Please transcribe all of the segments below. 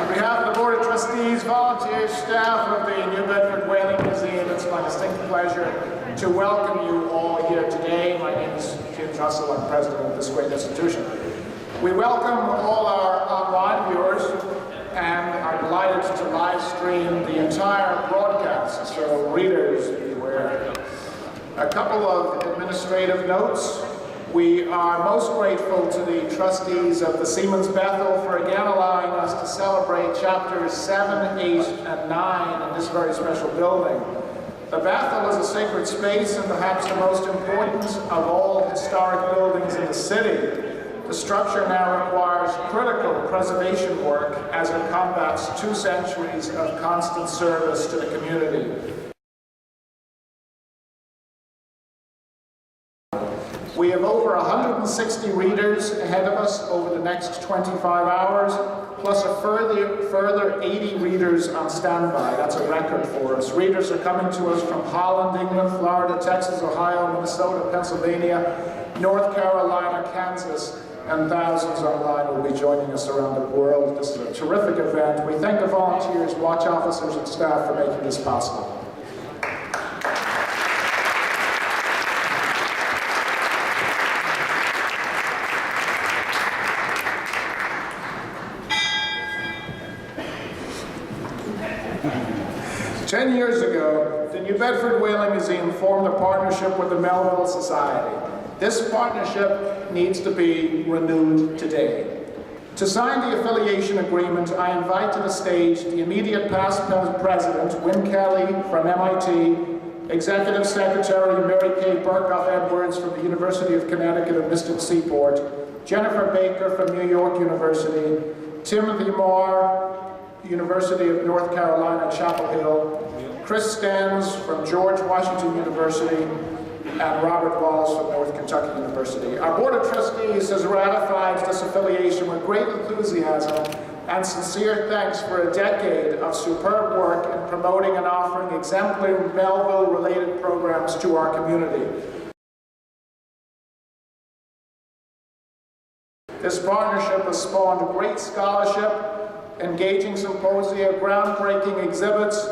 On behalf of the Board of Trustees, volunteer staff of the New Bedford Whaling Museum, it's my distinct pleasure to welcome you all here today. My name is Jim Trussell. I'm president of this great institution. We welcome all our online viewers and are delighted to live stream the entire broadcast, so readers beware. A couple of administrative notes. We are most grateful to the trustees of the Seamen's Bethel for again allowing us to celebrate chapters 7, 8, and 9 in this very special building. The Bethel is a sacred space and perhaps the most important of all historic buildings in the city. The structure now requires critical preservation work as it combats 2 centuries of constant service to the community. We have over 160 readers ahead of us over the next 25 hours, plus a further 80 readers on standby. That's a record for us. Readers are coming to us from Holland, England, Florida, Texas, Ohio, Minnesota, Pennsylvania, North Carolina, Kansas, and thousands online will be joining us around the world. This is a terrific event. We thank the volunteers, watch officers, and staff for making this possible. 10 years ago, the New Bedford Whaling Museum formed a partnership with the Melville Society. This partnership needs to be renewed today. To sign the affiliation agreement, I invite to the stage the immediate past president, Wynne Kelly from MIT, Executive Secretary Mary Kay Burkhoff Edwards from the University of Connecticut at Mystic Seaport, Jennifer Baker from New York University, Timothy Marr, University of North Carolina, Chapel Hill, Chris Stans from George Washington University, and Robert Walls from North Kentucky University. Our Board of Trustees has ratified this affiliation with great enthusiasm and sincere thanks for a decade of superb work in promoting and offering exemplary Melville-related programs to our community. This partnership has spawned great scholarship, engaging symposia, groundbreaking exhibits,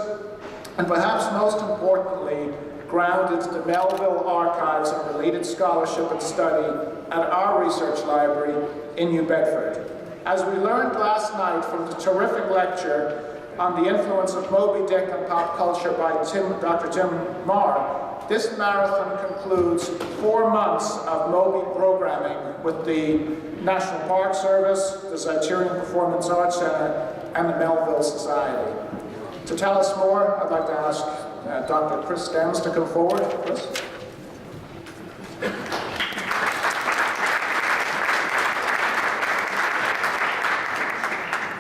and perhaps most importantly, grounded the Melville archives and related scholarship and study at our research library in New Bedford. As we learned last night from the terrific lecture on the influence of Moby Dick and pop culture by Dr. Tim Marr, this marathon concludes 4 months of Moby programming with the National Park Service, the Zeiterion Performance Arts Center, and the Melville Society. To tell us more, I'd like to ask Dr. Chris Stans to come forward. Chris?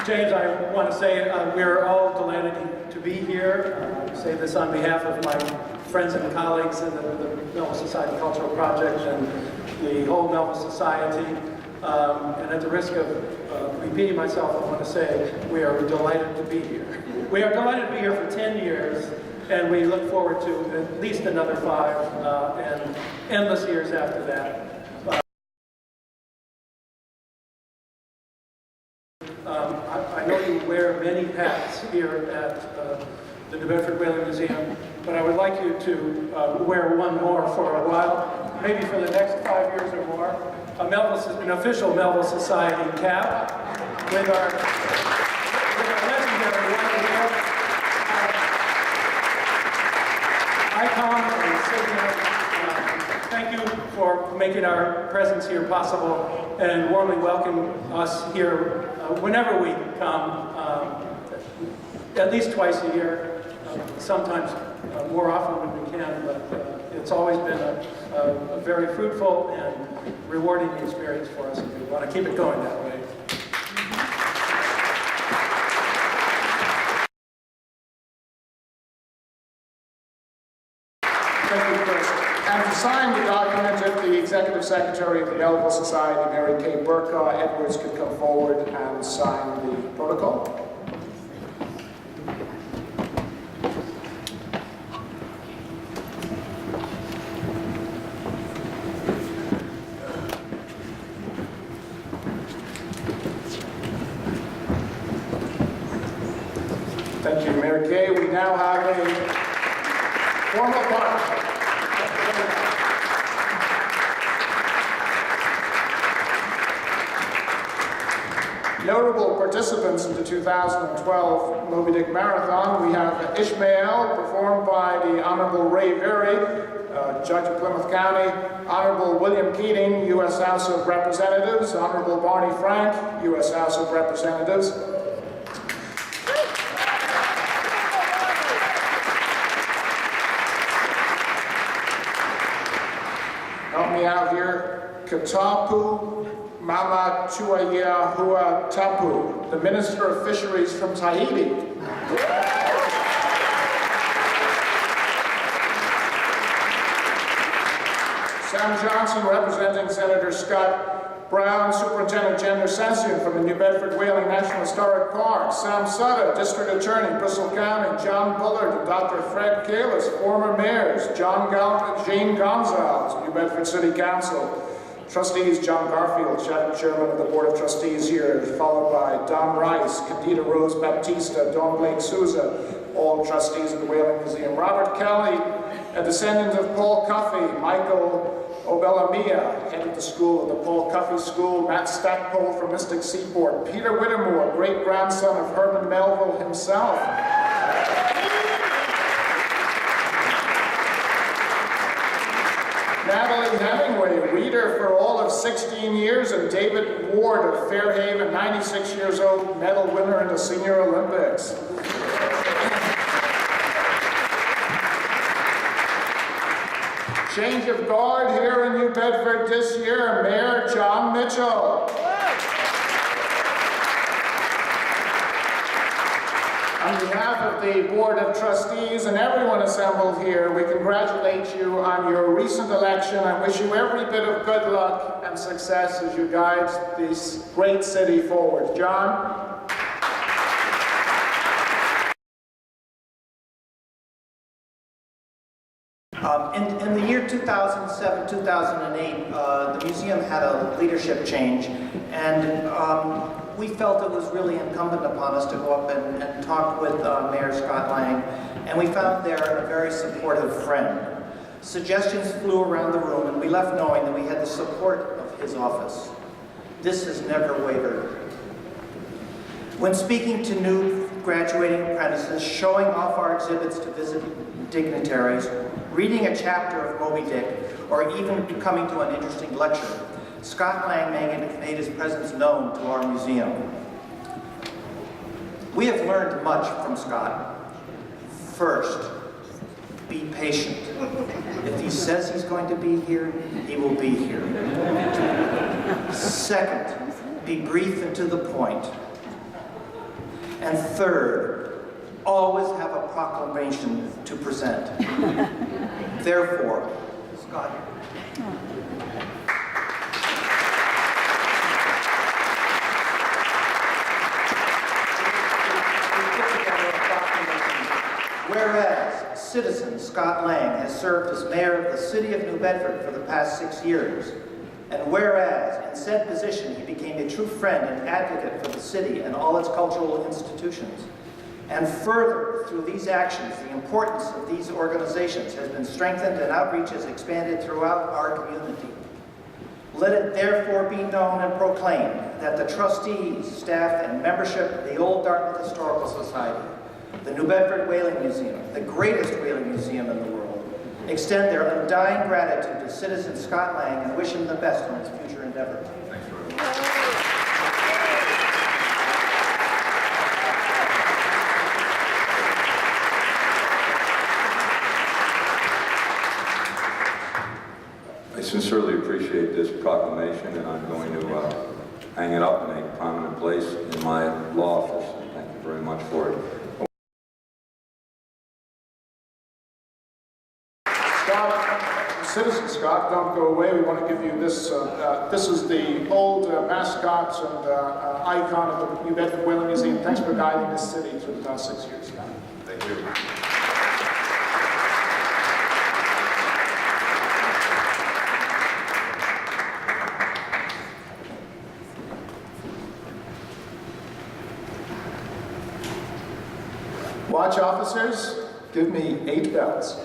James, I want to say we're all delighted to be here. I say this on behalf of my friends and colleagues in the Melville Society Cultural Project and the whole Melville Society. And at the risk of repeating myself, I want to say we are delighted to be here. We are delighted to be here for 10 years, and we look forward to at least another 5 and endless years after that. I know you wear many hats here at the New Bedford Whaling Museum, but I would like you to wear one more for a while, maybe for the next 5 years or more. An official Melville Society cap with our legendary icon and signet. Thank you for making our presence here possible and warmly welcome us here whenever we come, at least twice a year, sometimes more often when we can, but it's always been a very fruitful and rewarding experience for us, and we want to keep it going that way. Thank you, Chris. And to sign the document, if the Executive Secretary of the Melville Society, Mary Kay Burkhoff Edwards, could come forward and sign the protocol. Thank you, Mayor Kay. We now have a formal partnership. Notable participants in the 2012 Moby Dick Marathon, we have Ishmael, performed by the Honorable Ray Very, Judge of Plymouth County, Honorable William Keating, U.S. House of Representatives, Honorable Barney Frank, U.S. House of Representatives. Help me out here. Katapu Mama Chuaya Hua Tapu, the Minister of Fisheries from Tahiti. Sam Johnson, representing Senator Scott Brown, Superintendent Gender Sensian from the New Bedford Whaling National Historic Park. Sam Sutter, District Attorney, Bristol County. John Bullard and Dr. Fred Kalis, former mayors. Jane Gonzalez, New Bedford City Council. Trustees, John Garfield, Chairman of the Board of Trustees here, followed by Don Rice, Candida Rose Baptista, Dawn Blake Souza, all trustees of the Whaling Museum. Robert Kelly, a descendant of Paul Cuffey, Michael Obelamia, head of the school, the Paul Cuffey School, Matt Stackpole from Mystic Seaport, Peter Whittemore, great-grandson of Herman Melville himself. Natalie Hemingway, reader for all of 16 years, and David Ward of Fairhaven, 96 years old, medal winner in the Senior Olympics. Change of guard here in New Bedford this year, Mayor John Mitchell. On behalf of the Board of Trustees and everyone assembled here, we congratulate you on your recent election and wish you every bit of good luck and success as you guide this great city forward. John? In the year 2007, 2008, the museum had a leadership change, and we felt it was really incumbent upon us to go up and talk with Mayor Scott Lang, and we found there a very supportive friend. Suggestions flew around the room, and we left knowing that we had the support of his office. This has never wavered. When speaking to new graduating apprentices, showing off our exhibits to visit dignitaries, reading a chapter of Moby Dick, or even coming to an interesting lecture, Scott Lang made his presence known to our museum. We have learned much from Scott. First, be patient. If he says he's going to be here, he will be here. Second, be brief and to the point. And third, always have a proclamation to present. Therefore, Scott. Whereas citizen Scott Lang has served as mayor of the city of New Bedford for the past 6 years, and whereas in said position he became a true friend and advocate for the city and all its cultural institutions, and further, through these actions, the importance of these organizations has been strengthened and outreach has expanded throughout our community. Let it therefore be known and proclaimed that the trustees, staff, and membership of the Old Dartmouth Historical Society, the New Bedford Whaling Museum, the greatest whaling museum in the world, extend their undying gratitude to citizen Scott Lang and wish him the best on his future endeavors. Thanks very much. I sincerely appreciate this proclamation, and I'm going to hang it up in a prominent place in my law office. Thank you very much for it. Citizen Scott, don't go away. We want to give you this. This is the old mascot and icon of the New Bedford Whaling Museum. Thanks for guiding this city through the past 6 years. Thank you. Watch officers, give me 8 bells.